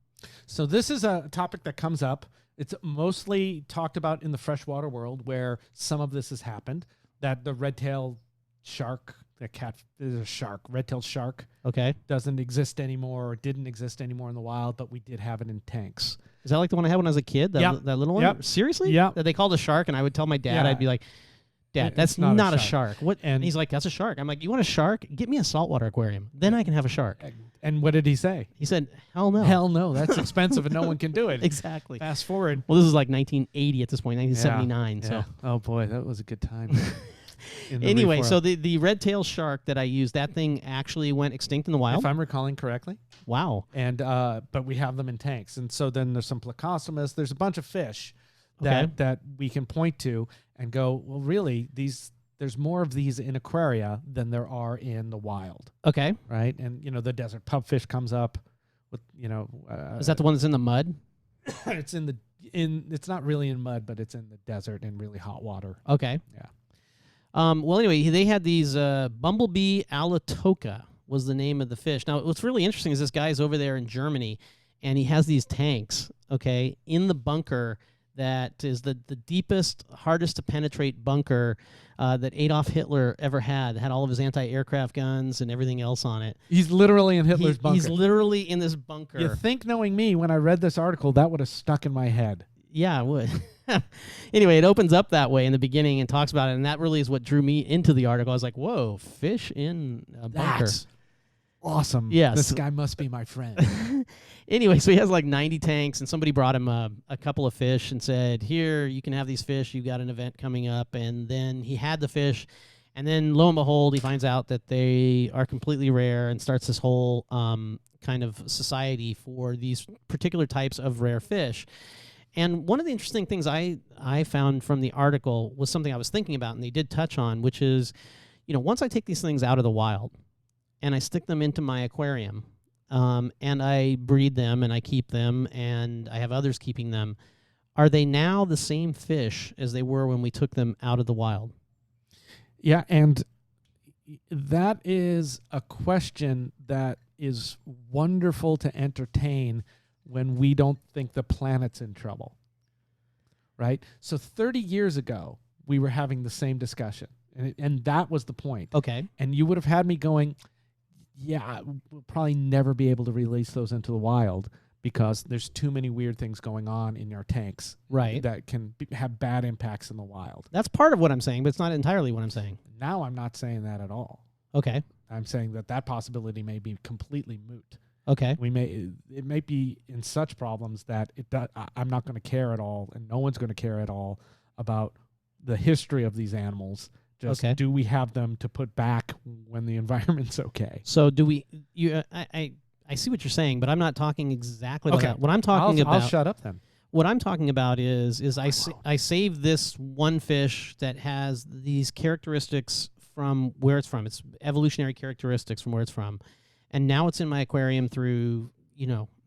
So this is a topic that comes up. It's mostly talked about in the freshwater world, where some of this has happened. That the red-tailed shark, red-tailed shark, Okay, doesn't exist anymore or didn't exist anymore in the wild, but we did have it in tanks. is that like the one I had when I was a kid? That, Yep. that little one? Yep. Seriously? Yep. That they called a shark, and I would tell my dad, Yeah. I'd be like, Dad, It's that's not a not a shark. shark. What? And- And he's like, that's a shark. I'm like, you want a shark? Get me a saltwater aquarium. Then I can have a shark. And what did he say? He said, hell no. Hell no, that's expensive and no one can do it. Exactly. Fast forward. Well, this is like 1980 at this point, 1979. Yeah. So Oh boy, that was a good time. In the anyway, reef so world. the red-tailed shark that I used, that thing actually went extinct in the wild. if I'm recalling correctly, Wow. and but we have them in tanks, and so then there's some Plecostomus. There's a bunch of fish that we can point to and go, well, really, there's more of these in aquaria than there are in the wild. Okay. Right? And, the desert pupfish comes up with, Is that the one that's in the mud? It's it's not really in mud, but it's in the desert in really hot water. Okay. Yeah. Well, anyway, they had these bumblebee alatoka was the name of the fish. Now, what's really interesting is this guy's over there in Germany, and he has these tanks, okay, in the bunker that is the deepest, hardest to penetrate bunker that Adolf Hitler ever had. It had all of his anti-aircraft guns and everything else on it. He's literally in Hitler's bunker. He's literally in this bunker. You think, knowing me, when I read this article, that would have stuck in my head. Yeah, it would. Anyway, it opens up that way in the beginning and talks about it, and that really is what drew me into the article. I was like, whoa, fish in a bunker. That's awesome. Yes. This guy must be my friend. Anyway, so he has like 90 tanks, and somebody brought him a couple of fish and said, here, you can have these fish. You got an event coming up. And then he had the fish, and then lo and behold, he finds out that they are completely rare and starts this whole kind of society for these particular types of rare fish. And one of the interesting things I found from the article was something I was thinking about, and they did touch on, which is, once I take these things out of the wild and I stick them into my aquarium, and I breed them and I keep them and I have others keeping them, are they now the same fish as they were when we took them out of the wild? Yeah, and that is a question that is wonderful to entertain when we don't think the planet's in trouble, right? So 30 years ago, we were having the same discussion, and that was the point. Okay. And you would have had me going, yeah, we'll probably never be able to release those into the wild because there's too many weird things going on in your tanks, right, that can have bad impacts in the wild. That's part of what I'm saying, but it's not entirely what I'm saying. Now I'm not saying that at all. Okay. I'm saying that possibility may be completely moot. Okay. It may be in such problems that I'm not going to care at all, and no one's going to care at all about the history of these animals. Just do we have them to put back when the environment's okay? So do we? I see what you're saying, but I'm not talking exactly about that. What I'm talking about. I'll shut up then. What I'm talking about is I save this one fish that has these characteristics from where it's from. It's evolutionary characteristics from where it's from. And now it's in my aquarium through,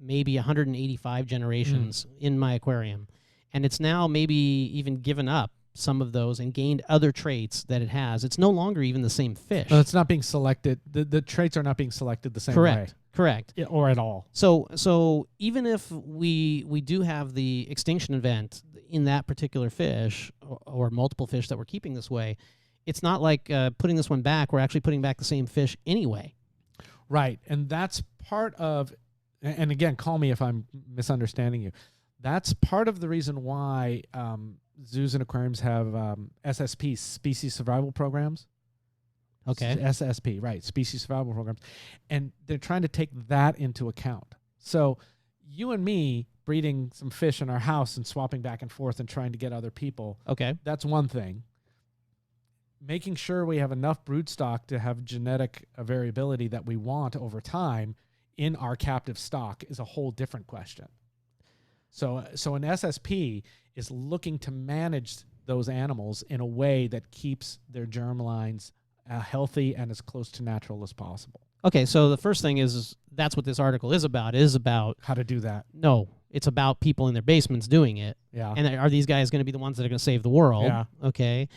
maybe 185 generations in my aquarium. And it's now maybe even given up some of those and gained other traits that it has. It's no longer even the same fish. It's not being selected. The traits are not being selected the same way. Correct. Or at all. So even if we do have the extinction event in that particular fish or multiple fish that we're keeping this way, it's not like putting this one back. We're actually putting back the same fish anyway. Right. And that's part of, and again, call me if I'm misunderstanding you. That's part of the reason why zoos and aquariums have SSPs, species survival programs. Okay. SSP, right, species survival programs. And they're trying to take that into account. So you and me breeding some fish in our house and swapping back and forth and trying to get other people. Okay. That's one thing. Making sure we have enough brood stock to have genetic variability that we want over time in our captive stock is a whole different question. So an SSP is looking to manage those animals in a way that keeps their germlines healthy and as close to natural as possible. Okay, so the first thing is that's what this article is about how to do that. No, it's about people in their basements doing it. Yeah. And are these guys going to be the ones that are going to save the world? Yeah. Okay.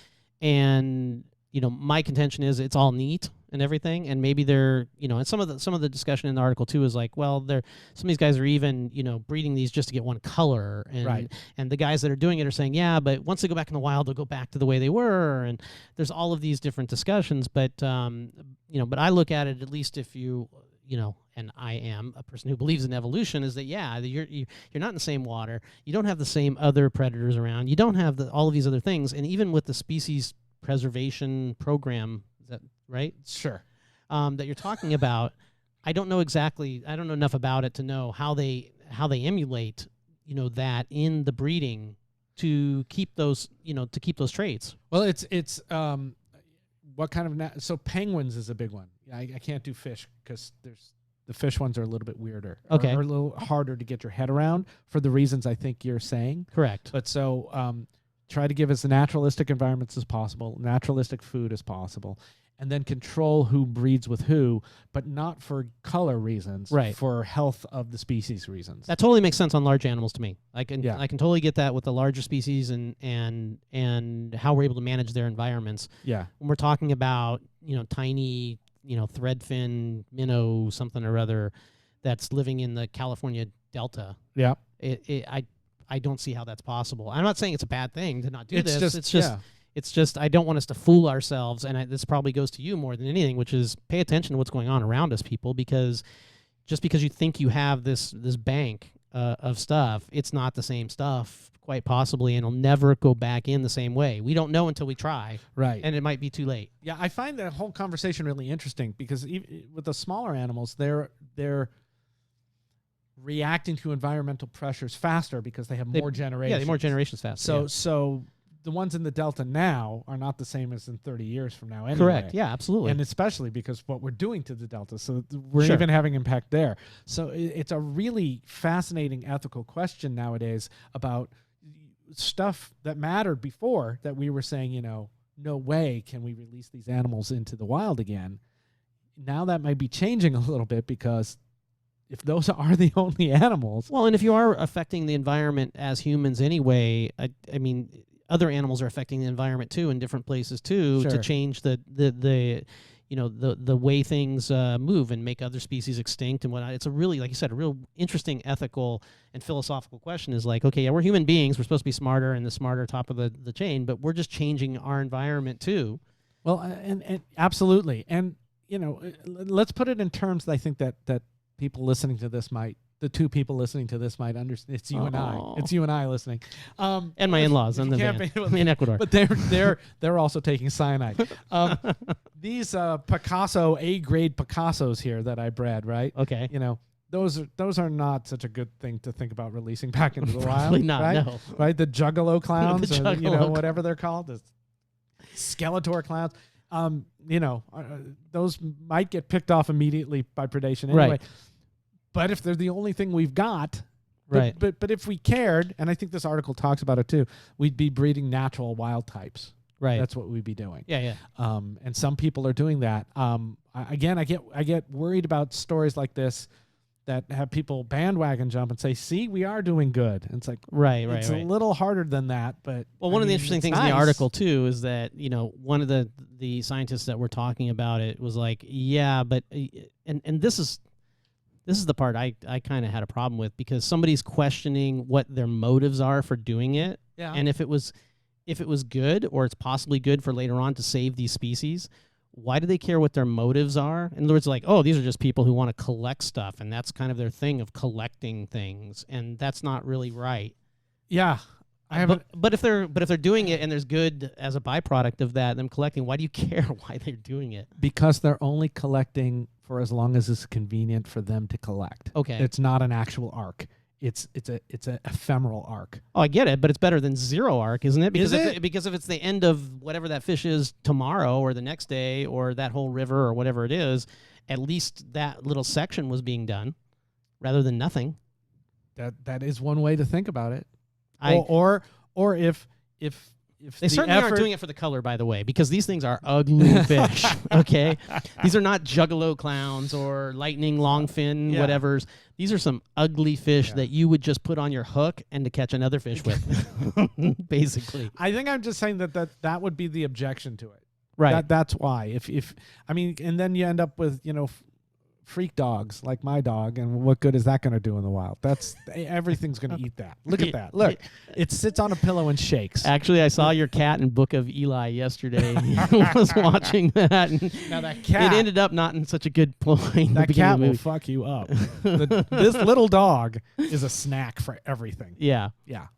And my contention is it's all neat and everything, and maybe they're, and some of the discussion in the article too is like, well, some of these guys are even, breeding these just to get one color, and right. And the guys that are doing it are saying, yeah, but once they go back in the wild, they'll go back to the way they were, and there's all of these different discussions, but but I look at it, at least if you and I am a person who believes in evolution, is that you're not in the same water, you don't have the same other predators around, you don't have all of these other things, and even with the species preservation program, is that right? Sure. That you're talking about, I don't know enough about it to know how they emulate that in the breeding to keep those traits. Well, it's what kind of so penguins is a big one. I can't do fish because there's The fish ones are a little bit weirder. Okay. Or a little harder to get your head around for the reasons I think you're saying. Correct. But so try to give as naturalistic environments as possible, naturalistic food as possible, and then control who breeds with who, but not for color reasons, Right. for health of the species reasons. That totally makes sense on large animals to me. I can Yeah. I can totally get that with the larger species and how we're able to manage their environments. Yeah. When we're talking about, tiny, threadfin minnow something or other that's living in the California Delta, Yeah. I don't see how that's possible. I'm not saying it's a bad thing to not do It's this. just- It's just I don't want us to fool ourselves, and this probably goes to you more than anything, which is pay attention to what's going on around us, people, because just because you think you have this bank of stuff, it's not the same stuff, quite possibly, and it'll never go back in the same way. We don't know until we try, Right. and it might be too late. Yeah, I find that whole conversation really interesting because with the smaller animals, they're reacting to environmental pressures faster because they have more generations. Yeah, they're more generations faster. So the ones in the Delta now are not the same as in 30 years from now anyway. Correct. Yeah, absolutely. And especially because what we're doing to the Delta. So we're Sure. even having impact there. So it's a really fascinating ethical question nowadays about stuff that mattered before that we were saying, no way can we release these animals into the wild again. Now that might be changing a little bit because if those are the only animals. Well, and if you are affecting the environment as humans anyway, I mean, other animals are affecting the environment too in different places too Sure. to change the way things move and make other species extinct and whatnot. It's a really, like you said, a real interesting ethical and philosophical question. Is like, okay, yeah, we're human beings. We're supposed to be smarter and the smarter top of the chain, but we're just changing our environment too. Well, and absolutely. And, let's put it in terms that I think that people listening to this the two people listening to this might understand. It's you and I. Oh. It's you and I listening. And my in-laws in the van in Ecuador. But they're also taking cyanide. These Picasso A-grade Picassos here that I bred, right? Okay. Those are not such a good thing to think about releasing back into the wild. Probably not, right? no. Right? The Juggalo clowns, The or Juggalo whatever they're called, the Skeletor clowns. Those might get picked off immediately by predation anyway. Right. But if they're the only thing we've got, Right. But if we cared, and I think this article talks about it too, we'd be breeding natural wild types. Right. That's what we'd be doing. Yeah. And some people are doing that. I get worried about stories like this that have people bandwagon jump and say, "See, we are doing good." And it's like, Right. it's a little harder than that. But well, one of the interesting it's things in the nice. article too is that one of the scientists that were talking about it was like, yeah, but and this is the part I kind of had a problem with, because somebody's questioning what their motives are for doing it. Yeah. And if it was good, or it's possibly good for later on to save these species, why do they care what their motives are? In other words, like, oh, these are just people who want to collect stuff, and that's kind of their thing of collecting things, and that's not really right. Yeah. But if they're doing it and there's good as a byproduct of that, them collecting, why do you care why they're doing it? Because they're only collecting for as long as it's convenient for them to collect. Okay. It's not an actual arc. It's a ephemeral arc. Oh, I get it, but it's better than zero arc, isn't it? Because Is because if it's the end of whatever that fish is tomorrow or the next day or that whole river or whatever it is, at least that little section was being done rather than nothing. That is one way to think about it. Or if they certainly aren't doing it for the color, by the way, because these things are ugly fish. Okay, these are not juggalo clowns or lightning longfin whatevers. These are some ugly fish that you would just put on your hook and to catch another fish with, basically. I think I'm just saying that would be the objection to it. Right. That's why. And then you end up with freak dogs like my dog, and what good is that going to do in the wild? Everything's going to eat that. Look at that. Look, it sits on a pillow and shakes. Actually, I saw your cat in Book of Eli yesterday. I was watching that. And now that cat, it ended up not in such a good point. That cat will fuck you up. This little dog is a snack for everything. Yeah. Yeah.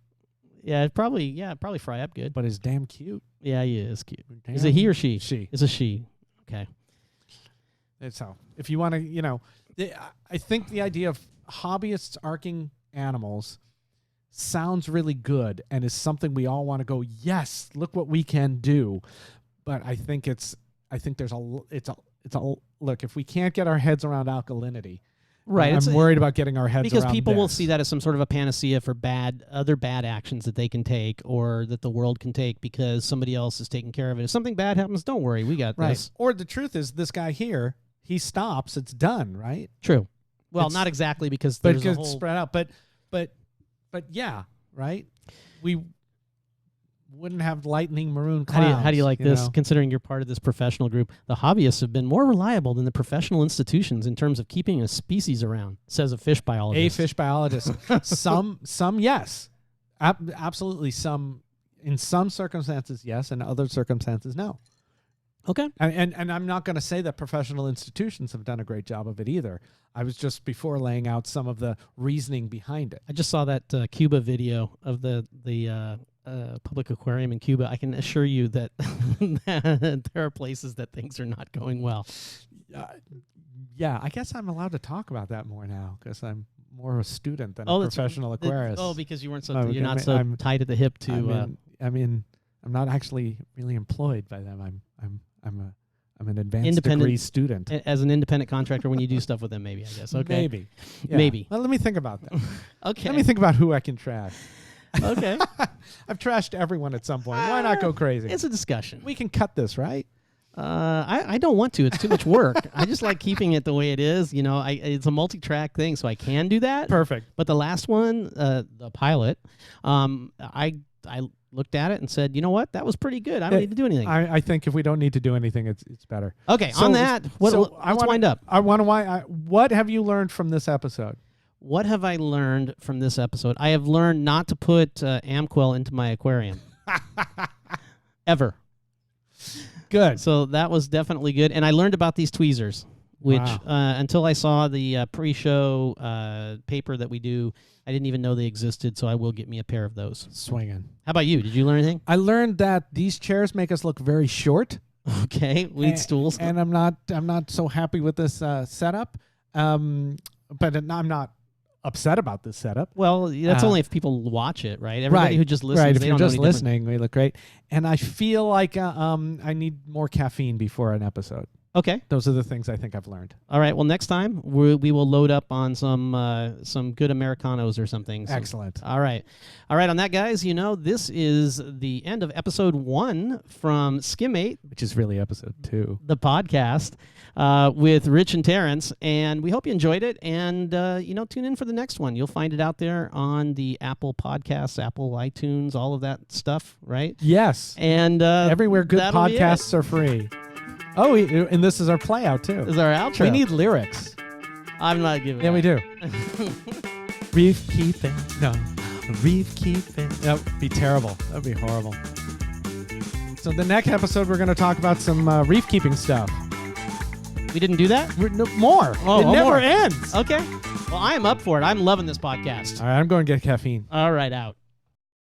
Yeah, it'd probably fry up good. But he's damn cute. Yeah, he is cute. Damn. Is it he or she? She. It's a she. Okay. It's how. If you want to, I think the idea of hobbyists arcing animals sounds really good and is something we all want to go, yes, look what we can do. But I think look, if we can't get our heads around alkalinity, Right. I'm worried about getting our heads because around people will this. see that as some sort of a panacea for other bad actions that they can take or that the world can take because somebody else is taking care of it. If something bad happens, don't worry, we got this. Or the truth is, this guy here, he stops, it's done, right? True. Well, It's- not exactly because But there's a it's whole... spread out. But yeah, right? We wouldn't have lightning maroon clouds. How do you like this, know? considering you're part of this professional group? The hobbyists have been more reliable than the professional institutions in terms of keeping a species around, says a fish biologist. A fish biologist. some yes. Absolutely. In some circumstances, yes. In other circumstances, no. Okay. And I'm not going to say that professional institutions have done a great job of it either. I was just before laying out some of the reasoning behind it. I just saw that Cuba video of the public aquarium in Cuba. I can assure you that there are places that things are not going well. Yeah, I guess I'm allowed to talk about that more now because I'm more a student than a that's professional aquarist. Because you weren't so Okay, you're not so tied at the hip to. I'm not actually really employed by them. I'm an advanced Independent degree student. As an independent contractor, when you do stuff with them, maybe, I guess. Okay. Maybe. Yeah. Maybe. Well, let me think about that. Okay. Let me think about who I can trash. Okay. I've trashed everyone at some point. Why not go crazy? It's a discussion. We can cut this, right? I don't want to. It's too much work. I just like keeping it the way it is. You know, it's a multi-track thing, so I can do that. Perfect. But the last one, the pilot, I looked at it and said, you know what? That was pretty good. I don't need to do anything. I think if we don't need to do anything, it's better. Okay, So- on that, let's wind up. What have you learned from this episode? What have I learned from this episode? I have learned not to put Amquil into my aquarium. Ever. Good. So that was definitely good. And I learned about these tweezers, which Wow. until I saw the pre-show paper that we do, I didn't even know they existed, so I will get me a pair of those. Swinging. How about you? Did you learn anything? I learned that these chairs make us look very short. Okay, we need stools. And I'm not so happy with this setup. But I'm not upset about this setup. Well, that's only if people watch it, right? Everybody who just listens, right. If they you're don't know just any different. listening, we look great. And I feel like I need more caffeine before an episode. Okay. Those are the things I think I've learned. All right. Well, next time we will load up on some good Americanos or something. Excellent. All right. On that, guys, this is the end of episode 1 from Skimmate, Which is really episode 2. the podcast, with Rich and Terence. And we hope you enjoyed it. And, tune in for the next one. You'll find it out there on the Apple Podcasts, Apple iTunes, all of that stuff, right? Yes. And Everywhere good that'll be it. podcasts are free. Oh, and this is our play out too. This is our outro. We need lyrics. I'm not giving. Yeah, we that. do. Reefkeeping. No. Reefkeeping. That would be terrible. That would be horrible. So the next episode, we're going to talk about some reefkeeping stuff. We didn't do that? More. Oh, it never more. ends. Okay. Well, I am up for it. I'm loving this podcast. All right, I'm going to get caffeine. All right, out.